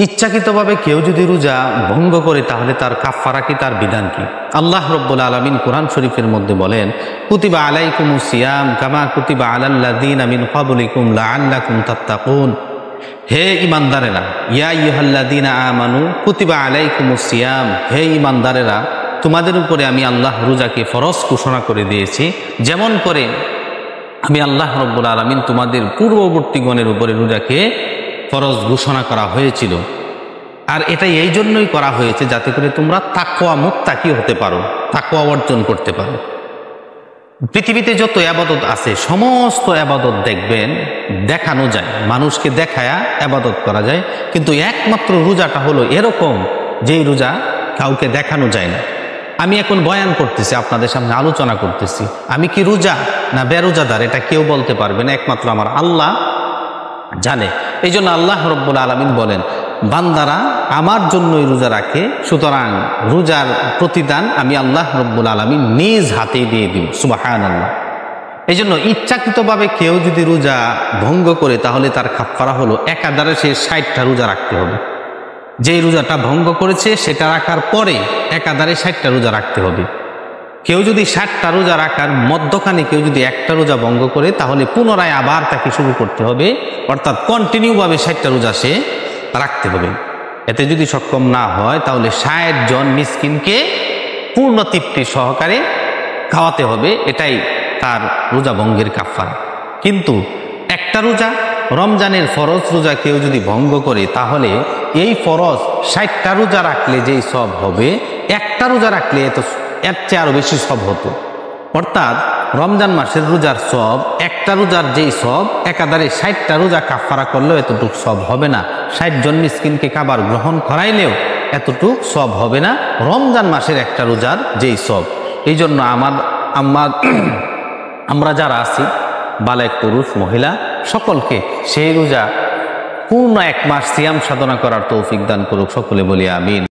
ইচ্ছাকৃতভাবে কেউ যদি রোজা ভঙ্গ করে তাহলে তার কাফফারা কি, তার বিধান কি? আল্লাহ রাব্বুল আলামিন কোরআন শরীফের মধ্যে বলেন, কুতিবা আলাইকুমুস সিয়াম কামা কুতিবা আলাল্লাযীনা মিন ক্বাবলিকুম লাআল্লাকুম তাত্তাকুন। হে ঈমানদারেরা, ইয়া আইয়ুহাল্লাযীনা আমানু কুতিবা আলাইকুমুস সিয়াম, হে ঈমানদারেরা, তোমাদের উপরে আমি আল্লাহ রোজাকে ফরজ ঘোষণা করে দিয়েছি, যেমন করে আমি আল্লাহ রাব্বুল আলামিন তোমাদের পূর্ববর্তীগণের উপরে রোজাকে ফরজ ঘোষণা করা হয়েছিল। আর এটা এই জন্যই করা হয়েছে যাতে করে তোমরা তাকওয়া মুত্তাকি হতে পারো, তাকওয়া অর্জন করতে পারো। পৃথিবীতে যত ইবাদত আছে সমস্ত ইবাদত দেখবেন দেখানো যায়, মানুষকে দেখায়া ইবাদত করা যায়, কিন্তু একমাত্র রোজাটা হলো এরকম যেই রোজা কাউকে দেখানো যায় না। আমি এখন বয়ান করতেছি, আপনাদের সামনে আলোচনা করতেছি, আমি কি রোজা না বেরোজাদার এটা কেউ বলতে পারবে না, একমাত্র আমার আল্লাহ জানে। এই জন্য আল্লাহ রাব্বুল আলামিন বলেন, বান্দারা আমার জন্যই রোজা রাখে, সুতরাং রোজার প্রতিদান আমি আল্লাহ রাব্বুল আলামিন নিজ হাতেই দিয়ে দিব। সুবহানাল্লাহ। এই জন্য ইচ্ছাকৃতভাবে কেউ যদি রোজা ভঙ্গ করে তাহলে তার কাফফারা হলো একাধারে সে 60টা রোজা রাখতে হবে। যেই রোজাটা ভঙ্গ করেছে সেটা রাখার পরে একাধারে 60টা রোজা রাখতে হবে। কেউ যদি 60টা রোজা রাখার মধ্যখানে কেউ যদি একটা রোজা ভঙ্গ করে তাহলে পুনরায় আবার তাকে শুরু করতে হবে, অর্থাৎ কন্টিনিউভাবে 60টা রোজা সে রাখতে হবে। এতে যদি সক্ষম না হয় তাহলে 60 জন মিসকিনকে পূর্ণ তৃপ্তি সহকারে খাওয়াতে হবে, এটাই তার রোজা ভঙ্গের কাফফারা। কিন্তু একটা রোজা, রমজানের ফরজ রোজা কেউ যদি ভঙ্গ করে তাহলে এই ফরজ 60টা রোজা রাখলে যেই সব হবে, একটা রোজা রাখলে এর চেয়ে আরো বেশি সব হতো। অর্থাৎ রমজান মাসের রোজার সব, একটা রোজার যেই সব একাধারে 60টা রোজা কাফফারা করলেও এতটুক সব হবে না। 60 জন মিসকিনকে খাবার গ্রহণ করাইলেও এতটুক সব হবে না রমজান মাসের একটা রোজার যেই সব। এই জন্য আমরা যারা আছি বালেগ পুরুষ মহিলা সকলকে সেই রোজা পূর্ণ 1 মাস সিয়াম সাধনা করার তৌফিক দান করুক, সকলে বলি আমিন।